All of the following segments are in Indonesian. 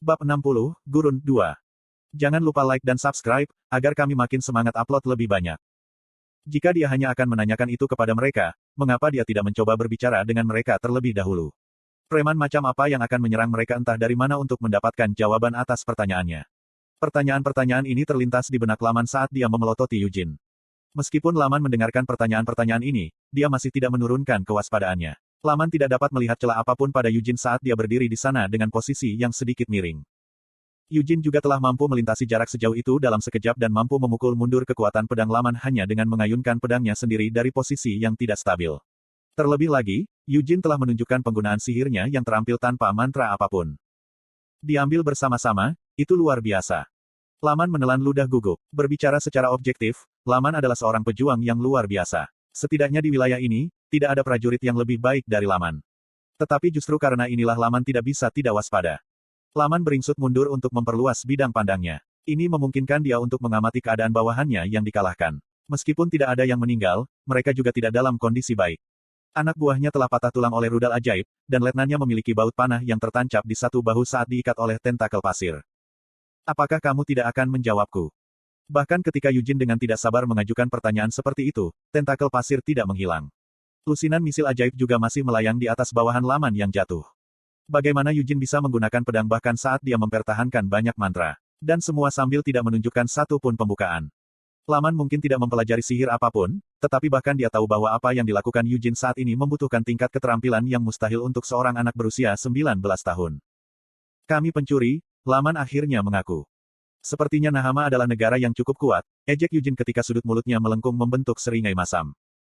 Bab 60, Gurun 2. Jangan lupa like dan subscribe, agar kami makin semangat upload lebih banyak. Jika dia hanya akan menanyakan itu kepada mereka, mengapa dia tidak mencoba berbicara dengan mereka terlebih dahulu? Preman macam apa yang akan menyerang mereka entah dari mana untuk mendapatkan jawaban atas pertanyaannya? Pertanyaan-pertanyaan ini terlintas di benak Laman saat dia memelototi Eugene. Meskipun Laman mendengarkan pertanyaan-pertanyaan ini, dia masih tidak menurunkan kewaspadaannya. Laman tidak dapat melihat celah apapun pada Eugene saat dia berdiri di sana dengan posisi yang sedikit miring. Eugene juga telah mampu melintasi jarak sejauh itu dalam sekejap dan mampu memukul mundur kekuatan pedang Laman hanya dengan mengayunkan pedangnya sendiri dari posisi yang tidak stabil. Terlebih lagi, Eugene telah menunjukkan penggunaan sihirnya yang terampil tanpa mantra apapun. Diambil bersama-sama, itu luar biasa. Laman menelan ludah gugup. Berbicara secara objektif, Laman adalah seorang pejuang yang luar biasa. Setidaknya di wilayah ini, tidak ada prajurit yang lebih baik dari Laman. Tetapi justru karena inilah Laman tidak bisa tidak waspada. Laman beringsut mundur untuk memperluas bidang pandangnya. Ini memungkinkan dia untuk mengamati keadaan bawahannya yang dikalahkan. Meskipun tidak ada yang meninggal, mereka juga tidak dalam kondisi baik. Anak buahnya telah patah tulang oleh rudal ajaib, dan letnannya memiliki baut panah yang tertancap di satu bahu saat diikat oleh tentakel pasir. Apakah kamu tidak akan menjawabku? Bahkan ketika Eugene dengan tidak sabar mengajukan pertanyaan seperti itu, tentakel pasir tidak menghilang. Lusinan misil ajaib juga masih melayang di atas bawahan Laman yang jatuh. Bagaimana Eugene bisa menggunakan pedang bahkan saat dia mempertahankan banyak mantra, dan semua sambil tidak menunjukkan satu pun pembukaan. Laman mungkin tidak mempelajari sihir apapun, tetapi bahkan dia tahu bahwa apa yang dilakukan Eugene saat ini membutuhkan tingkat keterampilan yang mustahil untuk seorang anak berusia 19 tahun. Kami pencuri, Laman akhirnya mengaku. Sepertinya Nahama adalah negara yang cukup kuat, ejek Eugene ketika sudut mulutnya melengkung membentuk seringai masam.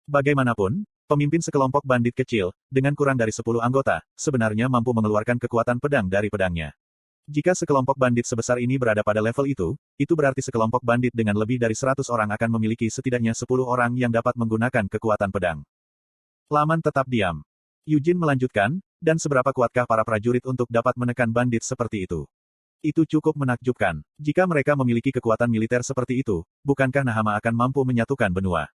Bagaimanapun, pemimpin sekelompok bandit kecil, dengan kurang dari 10 anggota, sebenarnya mampu mengeluarkan kekuatan pedang dari pedangnya. Jika sekelompok bandit sebesar ini berada pada level itu berarti sekelompok bandit dengan lebih dari 100 orang akan memiliki setidaknya 10 orang yang dapat menggunakan kekuatan pedang. Laman tetap diam. Eugene melanjutkan, dan seberapa kuatkah para prajurit untuk dapat menekan bandit seperti itu? Itu cukup menakjubkan. Jika mereka memiliki kekuatan militer seperti itu, bukankah Nahama akan mampu menyatukan benua?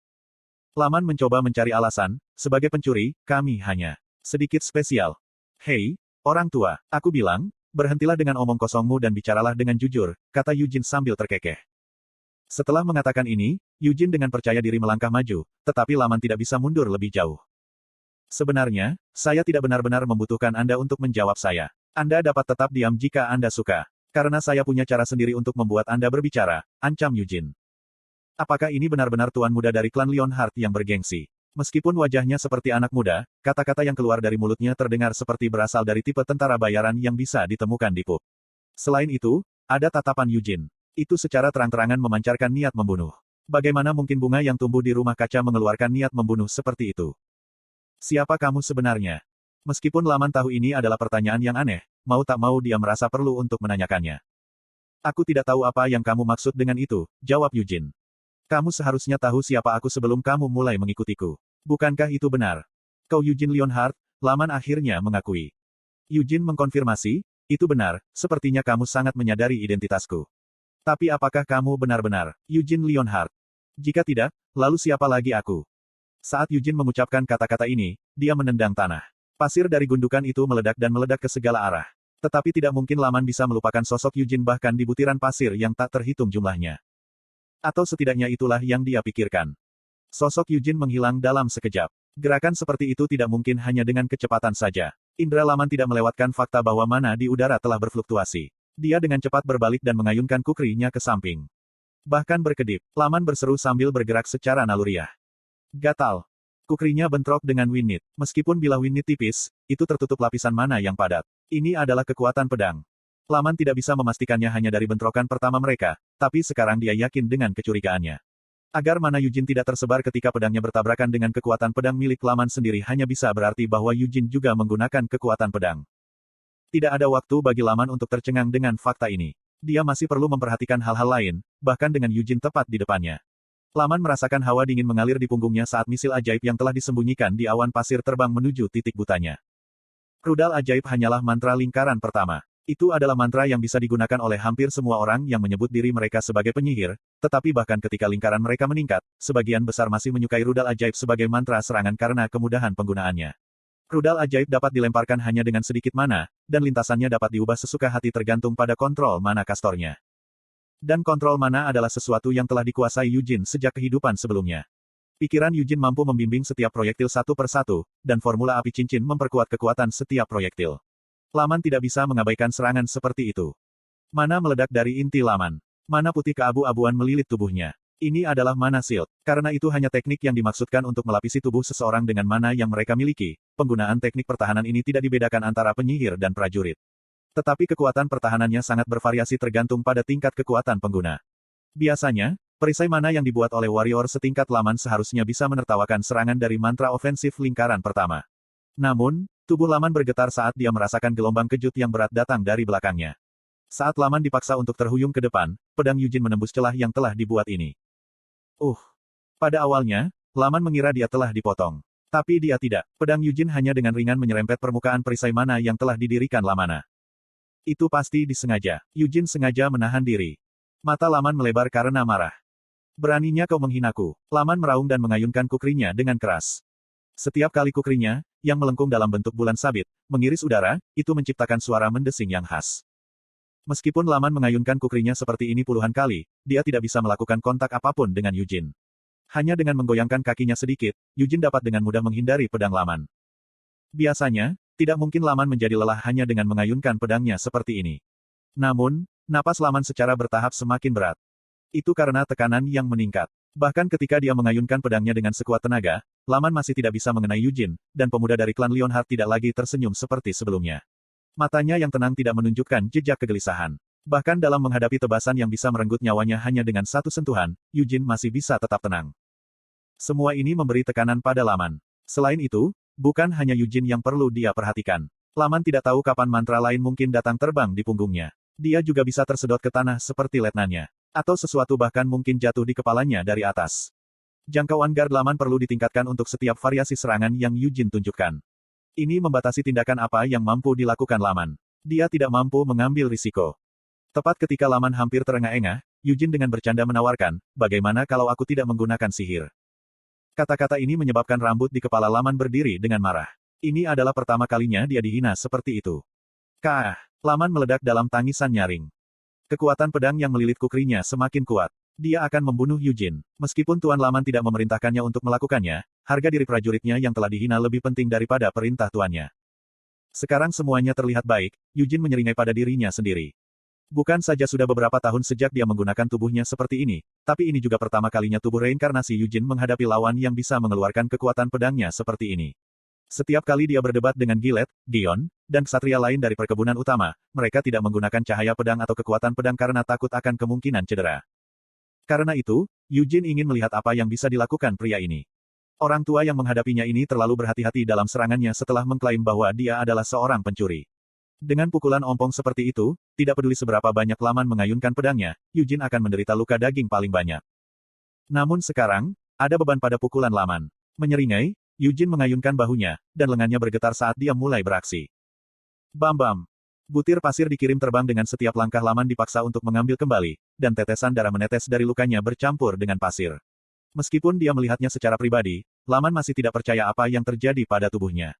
Laman mencoba mencari alasan, sebagai pencuri, kami hanya sedikit spesial. Hei, orang tua, aku bilang, berhentilah dengan omong kosongmu dan bicaralah dengan jujur, kata Eugene sambil terkekeh. Setelah mengatakan ini, Eugene dengan percaya diri melangkah maju, tetapi Laman tidak bisa mundur lebih jauh. Sebenarnya, saya tidak benar-benar membutuhkan Anda untuk menjawab saya. Anda dapat tetap diam jika Anda suka. Karena saya punya cara sendiri untuk membuat Anda berbicara, ancam Eugene. Apakah ini benar-benar tuan muda dari klan Lionheart yang bergengsi? Meskipun wajahnya seperti anak muda, kata-kata yang keluar dari mulutnya terdengar seperti berasal dari tipe tentara bayaran yang bisa ditemukan di pub. Selain itu, ada tatapan Eugene. Itu secara terang-terangan memancarkan niat membunuh. Bagaimana mungkin bunga yang tumbuh di rumah kaca mengeluarkan niat membunuh seperti itu? Siapa kamu sebenarnya? Meskipun Laman tahu ini adalah pertanyaan yang aneh, mau tak mau dia merasa perlu untuk menanyakannya. Aku tidak tahu apa yang kamu maksud dengan itu, jawab Eugene. Kamu seharusnya tahu siapa aku sebelum kamu mulai mengikutiku. Bukankah itu benar? Kau Eugene Lionheart, Laman akhirnya mengakui. Eugene mengkonfirmasi, itu benar, sepertinya kamu sangat menyadari identitasku. Tapi apakah kamu benar-benar Eugene Lionheart? Jika tidak, lalu siapa lagi aku? Saat Eugene mengucapkan kata-kata ini, dia menendang tanah. Pasir dari gundukan itu meledak dan meledak ke segala arah. Tetapi tidak mungkin Laman bisa melupakan sosok Eugene bahkan di butiran pasir yang tak terhitung jumlahnya. Atau setidaknya itulah yang dia pikirkan. Sosok Eugene menghilang dalam sekejap. Gerakan seperti itu tidak mungkin hanya dengan kecepatan saja. Indra Laman tidak melewatkan fakta bahwa mana di udara telah berfluktuasi. Dia dengan cepat berbalik dan mengayunkan kukrinya ke samping. Bahkan berkedip, Laman berseru sambil bergerak secara naluriah. Gatal. Kukrinya bentrok dengan Winit. Meskipun bilah Winit tipis, itu tertutup lapisan mana yang padat. Ini adalah kekuatan pedang. Laman tidak bisa memastikannya hanya dari bentrokan pertama mereka, tapi sekarang dia yakin dengan kecurigaannya. Agar mana Eugene tidak tersebar ketika pedangnya bertabrakan dengan kekuatan pedang milik Laman sendiri hanya bisa berarti bahwa Eugene juga menggunakan kekuatan pedang. Tidak ada waktu bagi Laman untuk tercengang dengan fakta ini. Dia masih perlu memperhatikan hal-hal lain, bahkan dengan Eugene tepat di depannya. Laman merasakan hawa dingin mengalir di punggungnya saat misil ajaib yang telah disembunyikan di awan pasir terbang menuju titik butanya. Rudal ajaib hanyalah mantra lingkaran pertama. Itu adalah mantra yang bisa digunakan oleh hampir semua orang yang menyebut diri mereka sebagai penyihir, tetapi bahkan ketika lingkaran mereka meningkat, sebagian besar masih menyukai rudal ajaib sebagai mantra serangan karena kemudahan penggunaannya. Rudal ajaib dapat dilemparkan hanya dengan sedikit mana, dan lintasannya dapat diubah sesuka hati tergantung pada kontrol mana kastornya. Dan kontrol mana adalah sesuatu yang telah dikuasai Yujin sejak kehidupan sebelumnya. Pikiran Yujin mampu membimbing setiap proyektil satu persatu, dan formula api cincin memperkuat kekuatan setiap proyektil. Laman tidak bisa mengabaikan serangan seperti itu. Mana meledak dari inti laman. Mana putih keabu-abuan melilit tubuhnya. Ini adalah mana shield. Karena itu hanya teknik yang dimaksudkan untuk melapisi tubuh seseorang dengan mana yang mereka miliki. Penggunaan teknik pertahanan ini tidak dibedakan antara penyihir dan prajurit. Tetapi kekuatan pertahanannya sangat bervariasi tergantung pada tingkat kekuatan pengguna. Biasanya, perisai mana yang dibuat oleh warrior setingkat laman seharusnya bisa menertawakan serangan dari mantra ofensif lingkaran pertama. Namun, tubuh laman bergetar saat dia merasakan gelombang kejut yang berat datang dari belakangnya. Saat laman dipaksa untuk terhuyung ke depan, pedang Yujin menembus celah yang telah dibuat ini. Pada awalnya, laman mengira dia telah dipotong. Tapi dia tidak. Pedang Yujin hanya dengan ringan menyerempet permukaan perisai mana yang telah didirikan lamana. Itu pasti disengaja. Yujin sengaja menahan diri. Mata laman melebar karena marah. Beraninya kau menghinaku. Laman meraung dan mengayunkan kukrinya dengan keras. Setiap kali kukrinya, yang melengkung dalam bentuk bulan sabit, mengiris udara, itu menciptakan suara mendesing yang khas. Meskipun laman mengayunkan kukrinya seperti ini puluhan kali, dia tidak bisa melakukan kontak apapun dengan Yujin. Hanya dengan menggoyangkan kakinya sedikit, Yujin dapat dengan mudah menghindari pedang laman. Biasanya, tidak mungkin laman menjadi lelah hanya dengan mengayunkan pedangnya seperti ini. Namun, napas laman secara bertahap semakin berat. Itu karena tekanan yang meningkat. Bahkan ketika dia mengayunkan pedangnya dengan sekuat tenaga, laman masih tidak bisa mengenai Yujin, dan pemuda dari klan Lionheart tidak lagi tersenyum seperti sebelumnya. Matanya yang tenang tidak menunjukkan jejak kegelisahan. Bahkan dalam menghadapi tebasan yang bisa merenggut nyawanya hanya dengan satu sentuhan, Yujin masih bisa tetap tenang. Semua ini memberi tekanan pada laman. Selain itu, bukan hanya Yujin yang perlu dia perhatikan. Laman tidak tahu kapan mantra lain mungkin datang terbang di punggungnya. Dia juga bisa tersedot ke tanah seperti letnannya. Atau sesuatu bahkan mungkin jatuh di kepalanya dari atas. Jangkauan guard laman perlu ditingkatkan untuk setiap variasi serangan yang Yujin tunjukkan. Ini membatasi tindakan apa yang mampu dilakukan laman. Dia tidak mampu mengambil risiko. Tepat ketika laman hampir terengah-engah, Yujin dengan bercanda menawarkan, bagaimana kalau aku tidak menggunakan sihir? Kata-kata ini menyebabkan rambut di kepala laman berdiri dengan marah. Ini adalah pertama kalinya dia dihina seperti itu. Laman meledak dalam tangisan nyaring. Kekuatan pedang yang melilit kukrinya semakin kuat. Dia akan membunuh Yujin. Meskipun Tuan Laman tidak memerintahkannya untuk melakukannya, harga diri prajuritnya yang telah dihina lebih penting daripada perintah tuannya. Sekarang semuanya terlihat baik, Yujin menyeringai pada dirinya sendiri. Bukan saja sudah beberapa tahun sejak dia menggunakan tubuhnya seperti ini, tapi ini juga pertama kalinya tubuh reinkarnasi Yujin menghadapi lawan yang bisa mengeluarkan kekuatan pedangnya seperti ini. Setiap kali dia berdebat dengan Gillette, Gion, dan ksatria lain dari perkebunan utama, mereka tidak menggunakan cahaya pedang atau kekuatan pedang karena takut akan kemungkinan cedera. Karena itu, Yujin ingin melihat apa yang bisa dilakukan pria ini. Orang tua yang menghadapinya ini terlalu berhati-hati dalam serangannya setelah mengklaim bahwa dia adalah seorang pencuri. Dengan pukulan ompong seperti itu, tidak peduli seberapa banyak laman mengayunkan pedangnya, Yujin akan menderita luka daging paling banyak. Namun sekarang, ada beban pada pukulan laman. Menyeringai, Yujin mengayunkan bahunya, dan lengannya bergetar saat dia mulai beraksi. Bam-bam. Butir pasir dikirim terbang dengan setiap langkah laman dipaksa untuk mengambil kembali, dan tetesan darah menetes dari lukanya bercampur dengan pasir. Meskipun dia melihatnya secara pribadi, laman masih tidak percaya apa yang terjadi pada tubuhnya.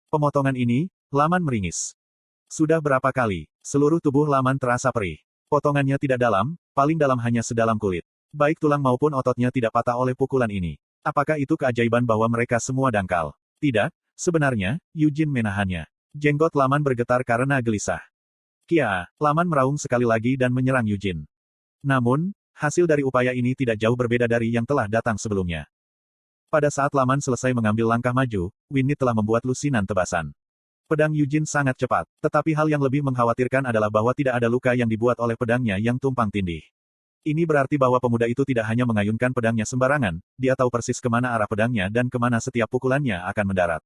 Pemotongan ini, laman meringis. Sudah berapa kali, seluruh tubuh laman terasa perih. Potongannya tidak dalam, paling dalam hanya sedalam kulit. Baik tulang maupun ototnya tidak patah oleh pukulan ini. Apakah itu keajaiban bahwa mereka semua dangkal? Tidak, sebenarnya, Yujin menahannya. Jenggot laman bergetar karena gelisah. Laman meraung sekali lagi dan menyerang Yujin. Namun, hasil dari upaya ini tidak jauh berbeda dari yang telah datang sebelumnya. Pada saat laman selesai mengambil langkah maju, Winnie telah membuat lusinan tebasan. Pedang Yujin sangat cepat, tetapi hal yang lebih mengkhawatirkan adalah bahwa tidak ada luka yang dibuat oleh pedangnya yang tumpang tindih. Ini berarti bahwa pemuda itu tidak hanya mengayunkan pedangnya sembarangan, dia tahu persis kemana arah pedangnya dan kemana setiap pukulannya akan mendarat.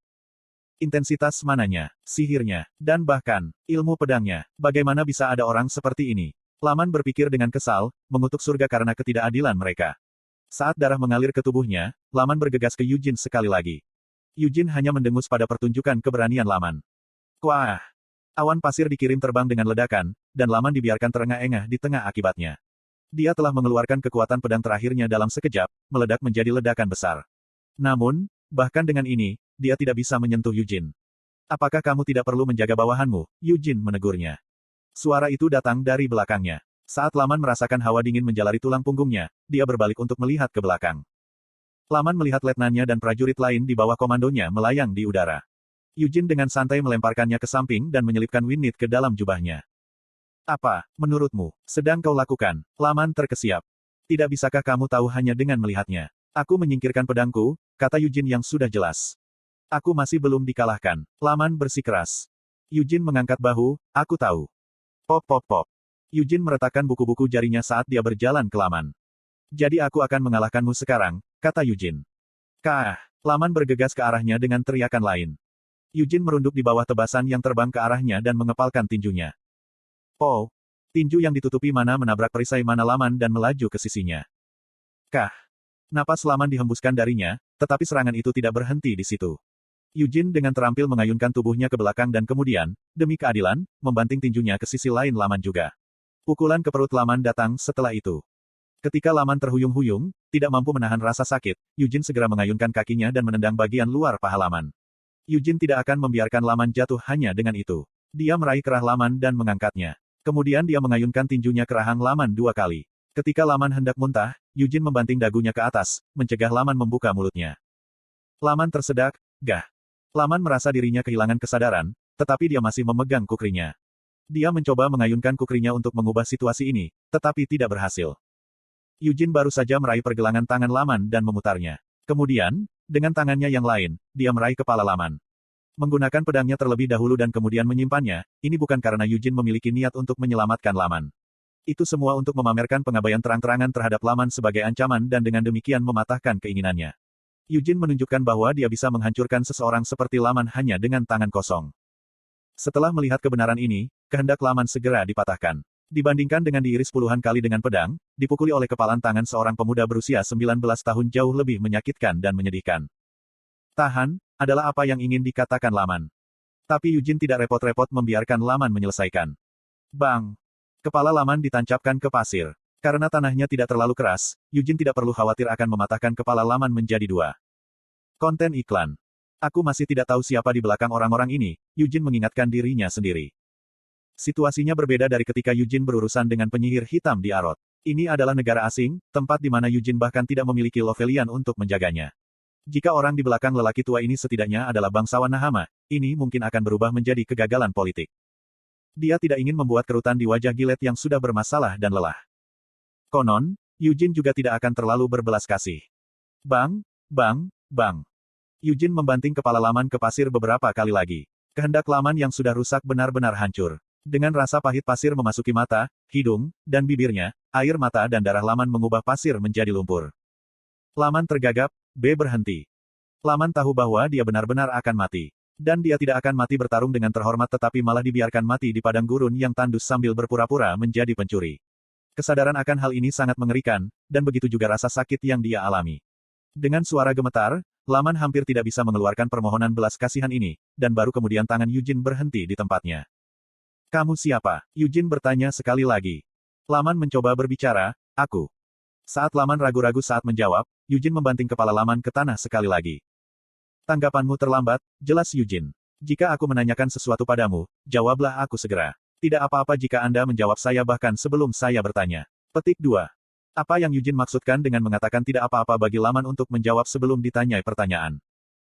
Intensitas mananya, sihirnya, dan bahkan, ilmu pedangnya. Bagaimana bisa ada orang seperti ini? Laman berpikir dengan kesal, mengutuk surga karena ketidakadilan mereka. Saat darah mengalir ke tubuhnya, Laman bergegas ke Yujin sekali lagi. Yujin hanya mendengus pada pertunjukan keberanian Laman. Awan pasir dikirim terbang dengan ledakan, dan Laman dibiarkan terengah-engah di tengah akibatnya. Dia telah mengeluarkan kekuatan pedang terakhirnya dalam sekejap, meledak menjadi ledakan besar. Namun, bahkan dengan ini, dia tidak bisa menyentuh Yujin. Apakah kamu tidak perlu menjaga bawahanmu? Yujin menegurnya. Suara itu datang dari belakangnya. Saat Laman merasakan hawa dingin menjalari tulang punggungnya, dia berbalik untuk melihat ke belakang. Laman melihat letnannya dan prajurit lain di bawah komandonya melayang di udara. Yujin dengan santai melemparkannya ke samping dan menyelipkan Winit ke dalam jubahnya. Apa, menurutmu, sedang kau lakukan? Laman terkesiap. Tidak bisakah kamu tahu hanya dengan melihatnya? Aku menyingkirkan pedangku, kata Yujin yang sudah jelas. Aku masih belum dikalahkan. Laman bersikeras. Yujin mengangkat bahu, aku tahu. Pop pop pop. Yujin meretakkan buku-buku jarinya saat dia berjalan ke Laman. Jadi aku akan mengalahkanmu sekarang, kata Yujin. Kah! Laman bergegas ke arahnya dengan teriakan lain. Yujin merunduk di bawah tebasan yang terbang ke arahnya dan mengepalkan tinjunya. Oh! Tinju yang ditutupi mana menabrak perisai mana Laman dan melaju ke sisinya. Kah! Napas Laman dihembuskan darinya, tetapi serangan itu tidak berhenti di situ. Yujin dengan terampil mengayunkan tubuhnya ke belakang dan kemudian, demi keadilan, membanting tinjunya ke sisi lain Laman juga. Pukulan ke perut Laman datang setelah itu. Ketika Laman terhuyung-huyung, tidak mampu menahan rasa sakit, Yujin segera mengayunkan kakinya dan menendang bagian luar paha Laman. Yujin tidak akan membiarkan Laman jatuh hanya dengan itu. Dia meraih kerah Laman dan mengangkatnya. Kemudian dia mengayunkan tinjunya ke rahang Laman 2 kali. Ketika Laman hendak muntah, Yujin membanting dagunya ke atas, mencegah Laman membuka mulutnya. Laman tersedak, gah. Laman merasa dirinya kehilangan kesadaran, tetapi dia masih memegang kukrinya. Dia mencoba mengayunkan kukrinya untuk mengubah situasi ini, tetapi tidak berhasil. Yujin baru saja meraih pergelangan tangan Laman dan memutarnya. Kemudian, dengan tangannya yang lain, dia meraih kepala Laman. Menggunakan pedangnya terlebih dahulu dan kemudian menyimpannya, ini bukan karena Yujin memiliki niat untuk menyelamatkan Laman. Itu semua untuk memamerkan pengabaian terang-terangan terhadap Laman sebagai ancaman dan dengan demikian mematahkan keinginannya. Yujin menunjukkan bahwa dia bisa menghancurkan seseorang seperti Laman hanya dengan tangan kosong. Setelah melihat kebenaran ini, kehendak Laman segera dipatahkan. Dibandingkan dengan diiris puluhan kali dengan pedang, dipukuli oleh kepalan tangan seorang pemuda berusia 19 tahun jauh lebih menyakitkan dan menyedihkan. Tahan, adalah apa yang ingin dikatakan Laman. Tapi Yujin tidak repot-repot membiarkan Laman menyelesaikan. Bang! Kepala Laman ditancapkan ke pasir. Karena tanahnya tidak terlalu keras, Yujin tidak perlu khawatir akan mematahkan kepala Laman menjadi 2. Konten iklan. Aku masih tidak tahu siapa di belakang orang-orang ini, Yujin mengingatkan dirinya sendiri. Situasinya berbeda dari ketika Yujin berurusan dengan penyihir hitam di Arot. Ini adalah negara asing, tempat di mana Yujin bahkan tidak memiliki Lovelian untuk menjaganya. Jika orang di belakang lelaki tua ini setidaknya adalah bangsawan Nahama, ini mungkin akan berubah menjadi kegagalan politik. Dia tidak ingin membuat kerutan di wajah Gilead yang sudah bermasalah dan lelah. Konon, Yujin juga tidak akan terlalu berbelas kasih. Bang, bang, bang. Yujin membanting kepala Laman ke pasir beberapa kali lagi. Kehendak Laman yang sudah rusak benar-benar hancur. Dengan rasa pahit pasir memasuki mata, hidung, dan bibirnya, air mata dan darah Laman mengubah pasir menjadi lumpur. Laman tergagap, berhenti. Laman tahu bahwa dia benar-benar akan mati. Dan dia tidak akan mati bertarung dengan terhormat tetapi malah dibiarkan mati di padang gurun yang tandus sambil berpura-pura menjadi pencuri. Kesadaran akan hal ini sangat mengerikan, dan begitu juga rasa sakit yang dia alami. Dengan suara gemetar, Laman hampir tidak bisa mengeluarkan permohonan belas kasihan ini, dan baru kemudian tangan Yujin berhenti di tempatnya. Kamu siapa? Yujin bertanya sekali lagi. Laman mencoba berbicara, aku. Saat Laman ragu-ragu saat menjawab, Yujin membanting kepala Laman ke tanah sekali lagi. Tanggapanmu terlambat, jelas Yujin. Jika aku menanyakan sesuatu padamu, jawablah aku segera. Tidak apa-apa jika Anda menjawab saya bahkan sebelum saya bertanya. Petik 2. Apa yang Yujin maksudkan dengan mengatakan tidak apa-apa bagi Laman untuk menjawab sebelum ditanyai pertanyaan?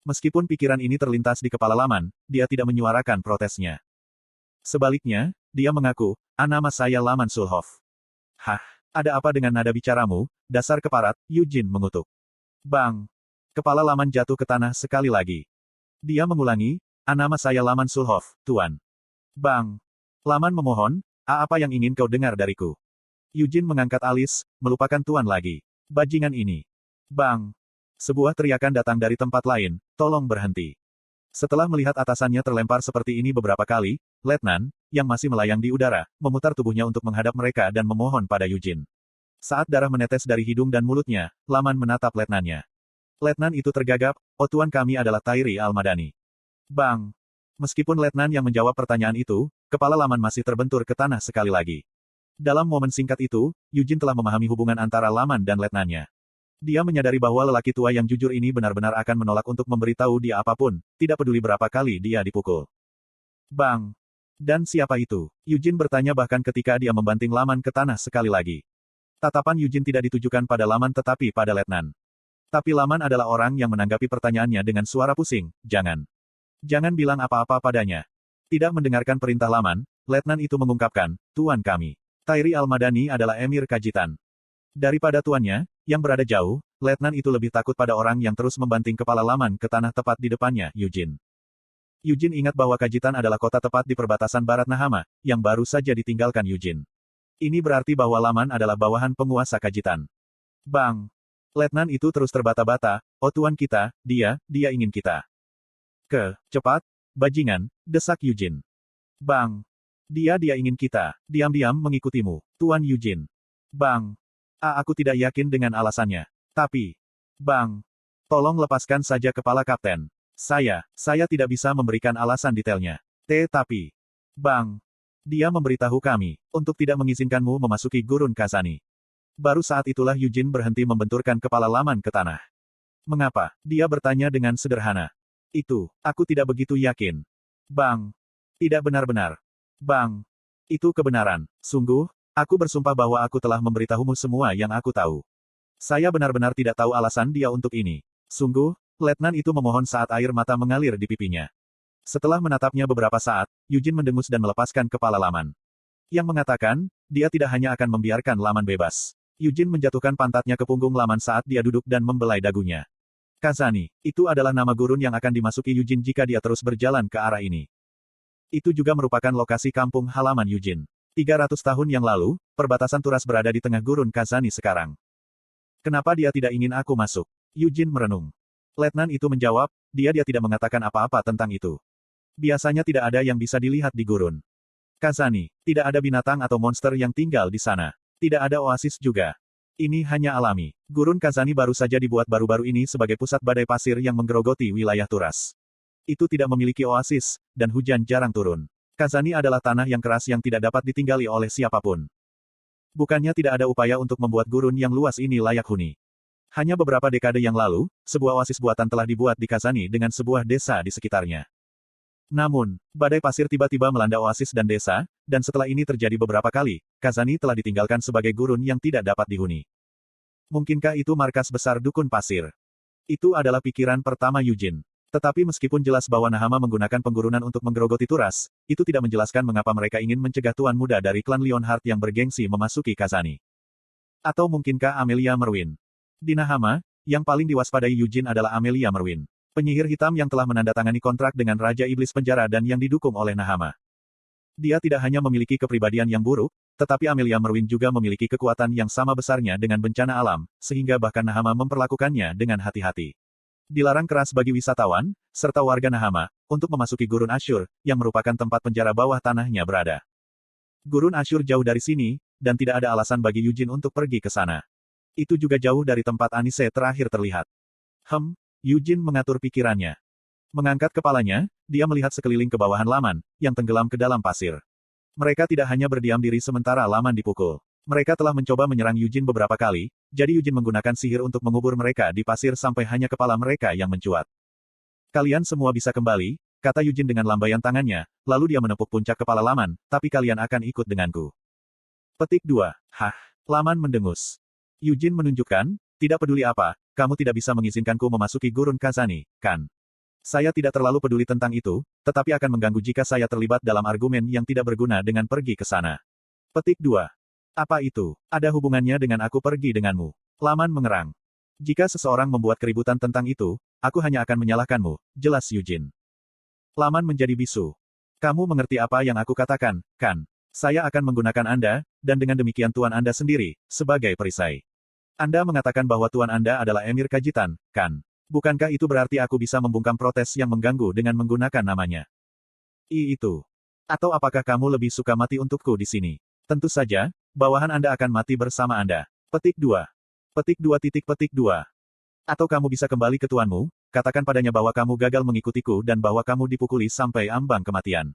Meskipun pikiran ini terlintas di kepala Laman, dia tidak menyuarakan protesnya. Sebaliknya, dia mengaku, nama saya Laman Sulhof. Hah, ada apa dengan nada bicaramu, dasar keparat, Yujin mengutuk. Bang! Kepala Laman jatuh ke tanah sekali lagi. Dia mengulangi, nama saya Laman Sulhof, Tuan. Bang! Laman memohon, apa yang ingin kau dengar dariku? Yujin mengangkat alis, melupakan Tuan lagi. Bajingan ini. Bang! Sebuah teriakan datang dari tempat lain, tolong berhenti. Setelah melihat atasannya terlempar seperti ini beberapa kali, Letnan, yang masih melayang di udara, memutar tubuhnya untuk menghadap mereka dan memohon pada Yujin. Saat darah menetes dari hidung dan mulutnya, Laman menatap letnannya. Letnan itu tergagap, oh Tuan kami adalah Tairi Al-Madani. Bang! Meskipun letnan yang menjawab pertanyaan itu, kepala Laman masih terbentur ke tanah sekali lagi. Dalam momen singkat itu, Yujin telah memahami hubungan antara Laman dan letnannya. Dia menyadari bahwa lelaki tua yang jujur ini benar-benar akan menolak untuk memberitahu dia apapun, tidak peduli berapa kali dia dipukul. Bang! Dan siapa itu? Eugene bertanya bahkan ketika dia membanting Laman ke tanah sekali lagi. Tatapan Eugene tidak ditujukan pada Laman tetapi pada letnan. Tapi Laman adalah orang yang menanggapi pertanyaannya dengan suara pusing, jangan. Jangan bilang apa-apa padanya. Tidak mendengarkan perintah Laman, letnan itu mengungkapkan, Tuan kami. Tairi Al-Madani adalah Emir Kajitan. Daripada tuannya, yang berada jauh, letnan itu lebih takut pada orang yang terus membanting kepala Laman ke tanah tepat di depannya, Eugene. Eugene ingat bahwa Kajitan adalah kota tepat di perbatasan barat Nahama, yang baru saja ditinggalkan Eugene. Ini berarti bahwa Laman adalah bawahan penguasa Kajitan. Bang! Letnan itu terus terbata-bata, oh tuan kita, dia ingin kita. Cepat, bajingan, desak Eugene. Bang! Dia ingin kita, diam-diam mengikutimu, Tuan Eugene. Bang! Aku tidak yakin dengan alasannya. Tapi, Bang, tolong lepaskan saja kepala kapten. Saya tidak bisa memberikan alasan detailnya. Tapi, Bang, dia memberitahu kami, untuk tidak mengizinkanmu memasuki gurun Kazani. Baru saat itulah Eugene berhenti membenturkan kepala Laman ke tanah. Mengapa? Dia bertanya dengan sederhana. Aku tidak begitu yakin. Bang, tidak benar-benar. Bang, itu kebenaran. Sungguh, aku bersumpah bahwa aku telah memberitahumu semua yang aku tahu. Saya benar-benar tidak tahu alasan dia untuk ini. Sungguh, letnan itu memohon saat air mata mengalir di pipinya. Setelah menatapnya beberapa saat, Eugene mendengus dan melepaskan kepala Laman. Yang mengatakan, dia tidak hanya akan membiarkan Laman bebas. Eugene menjatuhkan pantatnya ke punggung Laman saat dia duduk dan membelai dagunya. Kazani, itu adalah nama gurun yang akan dimasuki Eugene jika dia terus berjalan ke arah ini. Itu juga merupakan lokasi kampung halaman Eugene. 300 tahun yang lalu, perbatasan Turas berada di tengah gurun Kazani sekarang. Kenapa dia tidak ingin aku masuk? Eugene merenung. Letnan itu menjawab, dia tidak mengatakan apa-apa tentang itu. Biasanya tidak ada yang bisa dilihat di gurun Kazani. Tidak ada binatang atau monster yang tinggal di sana. Tidak ada oasis juga. Ini hanya alami. Gurun Kazani baru saja dibuat baru-baru ini sebagai pusat badai pasir yang menggerogoti wilayah Turas. Itu tidak memiliki oasis, dan hujan jarang turun. Kazani adalah tanah yang keras yang tidak dapat ditinggali oleh siapapun. Bukannya tidak ada upaya untuk membuat gurun yang luas ini layak huni. Hanya beberapa dekade yang lalu, sebuah oasis buatan telah dibuat di Kazani dengan sebuah desa di sekitarnya. Namun, badai pasir tiba-tiba melanda oasis dan desa, dan setelah ini terjadi beberapa kali, Kazani telah ditinggalkan sebagai gurun yang tidak dapat dihuni. Mungkinkah itu markas besar dukun pasir? Itu adalah pikiran pertama Eugene. Tetapi meskipun jelas bahwa Nahama menggunakan penggurunan untuk menggerogoti Turas, itu tidak menjelaskan mengapa mereka ingin mencegah tuan muda dari klan Lionheart yang bergengsi memasuki Kazani. Atau mungkinkah Amelia Merwin? Di Nahama, yang paling diwaspadai Eugene adalah Amelia Merwin. Penyihir hitam yang telah menandatangani kontrak dengan Raja Iblis Penjara dan yang didukung oleh Nahama. Dia tidak hanya memiliki kepribadian yang buruk, tetapi Amelia Merwin juga memiliki kekuatan yang sama besarnya dengan bencana alam, sehingga bahkan Nahama memperlakukannya dengan hati-hati. Dilarang keras bagi wisatawan, serta warga Nahama, untuk memasuki Gurun Asyur, yang merupakan tempat penjara bawah tanahnya berada. Gurun Asyur jauh dari sini, dan tidak ada alasan bagi Eugene untuk pergi ke sana. Itu juga jauh dari tempat Anise terakhir terlihat. Eugene mengatur pikirannya. Mengangkat kepalanya, dia melihat sekeliling ke bawahan Laman, yang tenggelam ke dalam pasir. Mereka tidak hanya berdiam diri sementara Laman dipukul. Mereka telah mencoba menyerang Eugene beberapa kali, jadi Eugene menggunakan sihir untuk mengubur mereka di pasir sampai hanya kepala mereka yang mencuat. Kalian semua bisa kembali, kata Eugene dengan lambaian tangannya, lalu dia menepuk puncak kepala Laman, tapi kalian akan ikut denganku. Petik 2. Laman mendengus. Eugene menunjukkan, tidak peduli apa, kamu tidak bisa mengizinkanku memasuki Gurun Kazani, kan? Saya tidak terlalu peduli tentang itu, tetapi akan mengganggu jika saya terlibat dalam argumen yang tidak berguna dengan pergi ke sana. Petik 2. Apa itu? Ada hubungannya dengan aku pergi denganmu? Laman mengerang. Jika seseorang membuat keributan tentang itu, aku hanya akan menyalahkanmu, jelas Eugene. Laman menjadi bisu. Kamu mengerti apa yang aku katakan, kan? Saya akan menggunakan Anda, dan dengan demikian Tuan Anda sendiri, sebagai perisai. Anda mengatakan bahwa Tuan Anda adalah Emir Kajitan, kan? Bukankah itu berarti aku bisa membungkam protes yang mengganggu dengan menggunakan namanya? Itu. Atau apakah kamu lebih suka mati untukku di sini? Tentu saja, bawahan Anda akan mati bersama Anda. Petik 2. Petik 2. Atau kamu bisa kembali ke tuanmu, katakan padanya bahwa kamu gagal mengikutiku dan bahwa kamu dipukuli sampai ambang kematian.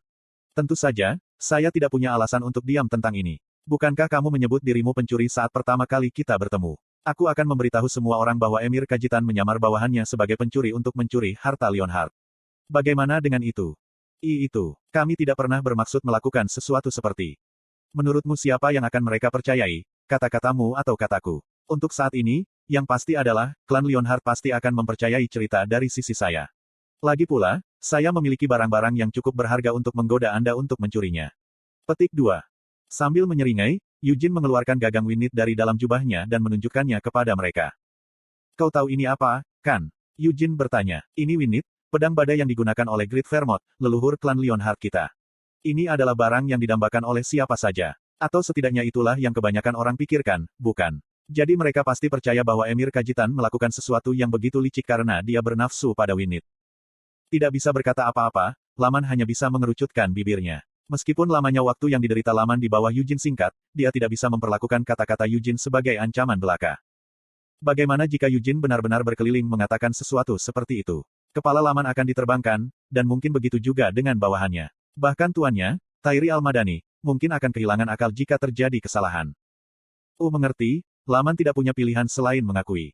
Tentu saja, saya tidak punya alasan untuk diam tentang ini. Bukankah kamu menyebut dirimu pencuri saat pertama kali kita bertemu? Aku akan memberitahu semua orang bahwa Emir Kajitan menyamar bawahannya sebagai pencuri untuk mencuri harta Lionheart. Bagaimana dengan itu? Itu. Kami tidak pernah bermaksud melakukan sesuatu seperti. Menurutmu siapa yang akan mereka percayai, kata-katamu atau kataku? Untuk saat ini, yang pasti adalah, klan Lionheart pasti akan mempercayai cerita dari sisi saya. Lagi pula, saya memiliki barang-barang yang cukup berharga untuk menggoda Anda untuk mencurinya. Petik 2. Sambil menyeringai, Eugene mengeluarkan gagang Winit dari dalam jubahnya dan menunjukkannya kepada mereka. Kau tahu ini apa, kan? Eugene bertanya. Ini Winit, pedang badai yang digunakan oleh Great Vermont, leluhur klan Lionheart kita. Ini adalah barang yang didambakan oleh siapa saja. Atau setidaknya itulah yang kebanyakan orang pikirkan, bukan? Jadi mereka pasti percaya bahwa Emir Kajitan melakukan sesuatu yang begitu licik karena dia bernafsu pada Winit. Tidak bisa berkata apa-apa, Laman hanya bisa mengerucutkan bibirnya. Meskipun lamanya waktu yang diderita Laman di bawah Eugene singkat, dia tidak bisa memperlakukan kata-kata Eugene sebagai ancaman belaka. Bagaimana jika Eugene benar-benar berkeliling mengatakan sesuatu seperti itu? Kepala Laman akan diterbangkan, dan mungkin begitu juga dengan bawahannya. Bahkan tuannya, Tairi Al-Madani, mungkin akan kehilangan akal jika terjadi kesalahan. Mengerti, Laman tidak punya pilihan selain mengakui.